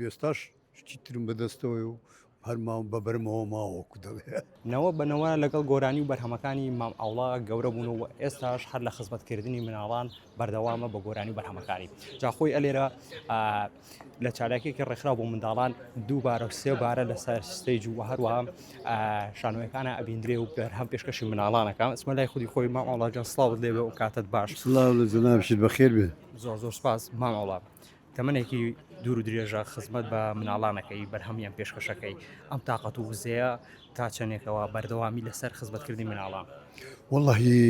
بێستاش شتی ترم بەدەستەوەی و هەرماوە بەبەرمەوە ماوەکو دەڵێ نەوە بنەوە لەگەڵ گۆرانی و بەرهەمەکانی مام ئاوڵا گەورە بوون و ئێستاش هەر لە خزمەتکردنی مناڵان بەردەوامە بە گۆرانی و بەرهەمەکانی جاخۆی ئەلێرە لە چالاکێکی ڕێکخرا بۆ منداڵان دووبارە و سێبارە لەسەر ستەیج و هەروەها شانۆیەکانە ئەبیندرێ و بەرهەم پێشکەشی مناڵانەکە ئەسمە لای خودی خۆی مام ئاوڵاجان سڵاوت لێبێ و کاتت باش سڵاو لە جەنابشت بەخێر بێ زۆر سپاس مام ئاوڵا تەمەنێکی دوور و درێژە خزمەت بە مناڵانەکەی بەرهەمیان پێشکەشەکەی ئەم تااقەت و وزەیە تا چەندێکەوە بەردەوامی لەسەر خزمەتکردنی مناڵان واللهی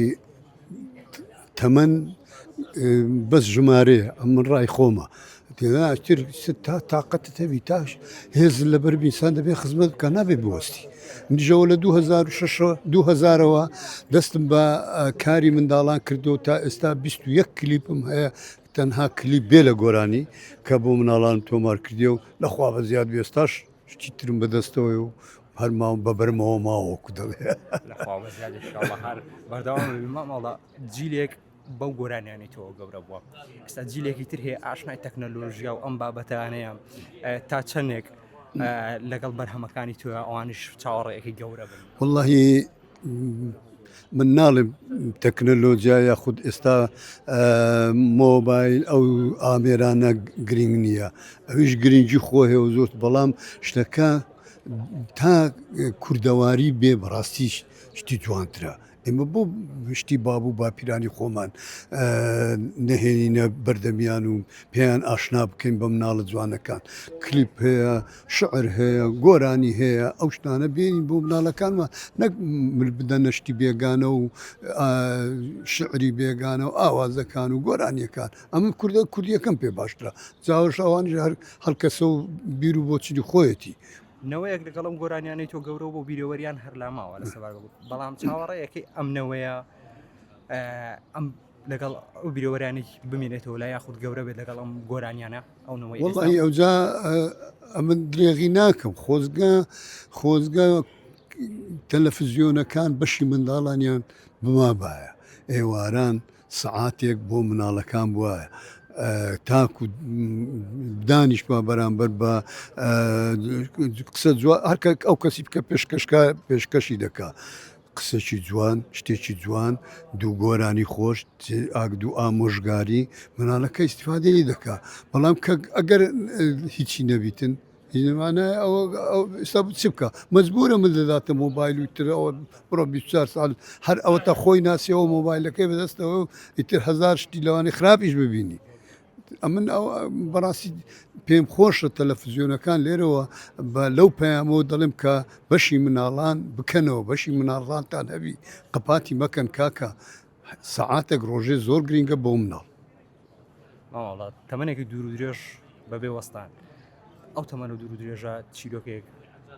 تەمەن بەس ژمارەیە ئەم من ڕای خۆمە تێداتر تا تااقەتت هەبی تاش هێز لە بەر ئینسان دەبێت خزمەت بکە نابێت بوەستی منیژەوە لە 2006 دەستم بە کاری منداڵان کردو تا ئێستا 21 کلیپم هەیە تەنها کلیپ بێ لە گۆرانی کە بۆ مناڵان تۆمار کردی و لەخوا بە زیاد بێستاش شتی ترم بەدەستەوەی و هەرماوە بەبەرمەوە ماوەکو دەڵێ بەردەوامماڵە جیلێک بەو گۆرانیانی تۆ گەورە بووە ئێستا جیلێکی تر هەیە ئاشنای تەکنەلۆژیا و ئەم بابەتانەیە تا چەندێک لەگەڵ بەرهەمەکانی توە ئەوانش چاوەڕێیەکی گەورە بن واللهی من ناڵێم تەکنەلۆجیا یاخود ئێستا مۆبایل ئەو ئامێرانە گرنگ نییە ئەویش گرنگی خۆ هەیە و زۆر بەڵام شتەکە تا کوردەواری بێ بەڕاستیش شتی جوانترە ئێمە بۆ شتی بابوو باپیرانی خۆمان نەهێنینە بەردەمیان و پێیان ئاشنا بکەین بە مناڵە جوانەکان کلیپ هەیە شعر هەیە گۆرانی هەیە ئەو شتانە بێنین بۆ مناڵەکانمە نەک بدەنە شتی بێگانە و شعری بێگانە و ئاوازەکان و گۆرانیەکان ئەمە کوردیەکەم پێ باشترە جاوەش ئەوانش هەڵکەسە و بیر و بۆچی خۆیەتی نەوەیەک لەگەڵم گۆرانیانەی تۆ گەورە بۆ بیرەوەریان هەر لاماوە لە سەبار بەڵام چاوەڕێیەکەی ئەم نەوەیە ئەم لەگەڵ ئەو بیرەوەرانی بمێنێتەوە لا یاخود گەورە بێت لەگەڵ ئەم گۆرانیانە ئەو نەوەی وڵی ئەوجا ئەمە درێغی ناکەم خۆزگە تەلەڤیزیۆنەکان بەشی منداڵانیان بمابایە ئێواران سعاتێک بۆ مناڵەکان بواە تاکو دانیش بە بەرامبەر بە قسە هەرکە ئەو کەسی بکە پێشکەشی دەکا قسەی جوان شتێکی جوان دوو گۆرانی خۆش دوو ئامۆژگاری مناڵەکە ئیسیفادەی دەکا بەڵام کە ئەگەر هیچی نەبیتن ئێستا چ بکە مەجبورە من دەداتە مۆبایل و ترەوە بڕۆ 24 ساڵ هەر ئەوە تا خۆی ناسیەوە مۆبایلەکەی بەدەستەوە و ئیتر هزار شتی لەوانی خراپیش ببینی ئەمن ئەو بەڕاستی پێم خۆشە تەلەڤیزیۆنەکان لێرەوە لەو پەیامەوە دەڵێم کە بەشی مناڵان بکەنەوە بەشی مناڵانتان هەبی قەپاتی مەکەن کاکە سەعاتێک ڕۆژێ زۆر گرینگە بۆ مناڵ تەمەنێکی دوور و درێژ بەبێ وەستان ئەو تەمەنە دوور و درێژە چیرۆکێک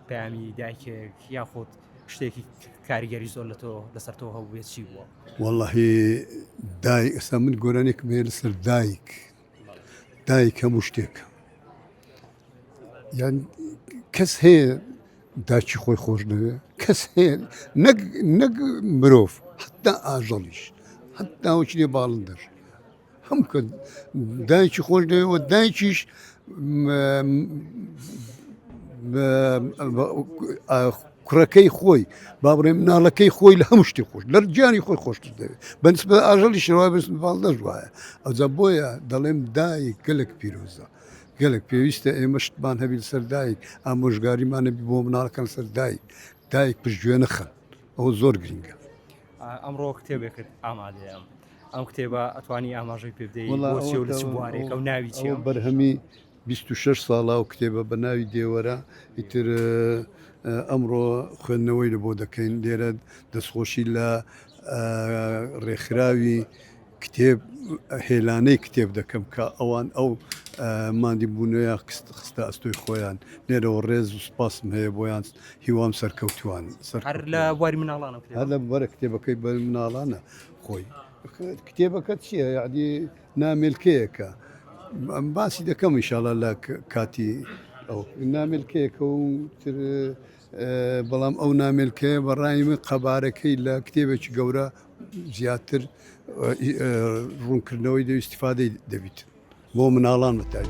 پەیامی دایکێک یاخۆت شتێکی کاریگەری زۆر لە تۆ لەسەر تۆ هەبووێت چی بووە وەڵڵاهی دایک ئێستا من گۆرانێکم هەیە لەسەر دایک هەموو شتێکە یان کەس هەیە داچی خۆی خۆش دەوێ کەس هەیە نەک مرۆڤ حتا ئاژەڵیش حتا وەچی لێ باڵندەر هەموو کە دایکی خۆش دەوێەوە دایکیش کوڕەکەی خۆی با بڕێ مناڵەکەی خۆی لە هەموو شتی خۆش لە گیانی خۆی خۆشتر دەوێت بەنسبە ئاژەڵی شێوای بستن باڵدەش وایە ئەوجا بۆیە دەڵێم دایک گەلێک پیرۆزە گەلێک پێویستە ئێمە شتمان هەبی لەسەر دایک ئامۆژگاریمان هەبی بۆ مناڵەکان لەسەر دایک پشتگوێ نەخەن ئەوە زۆر گرنگە ئەمڕۆ کتێبێکت ئامادەیە ئەم کتێبە ئەتوانی ئاماژەی پێ بدەیت بۆچی و لە چ بوارێکە و ناوی چیە بەرهەمی 26 ساڵا و کتێبە بە ناوی دێوەرە ئیتر ئەمڕۆ خوێندنەوەی لە بۆ دەکەین لێرە دەستخۆشی لە ڕێکخراوی کتێب هێلانەی کتێب دەکەم کە ئەوان ئەو مادی بوونەیە خستە ئەستۆی خۆیان لێرەوە ڕێز و سپاسم هەیە بۆیان هیوام سەرکەوتوان هەر لە بواری مناڵانە هەر لە بەرە کتێبەکەی بە مناڵانە خۆی کتێبەکە چییە یعنی نامێلکەیەکە باسی دەکەم ئینشاڵڵا لە کاتی ئەو نامێلکەیەکە و بەڵام ئەو نامێلکەیە بەڕای من قەبارەکەی لە کتێبێکی گەورە زیاتر ڕوونکردنەوەی دەویستیفادەی دەبیت بۆ مناڵان بەتای.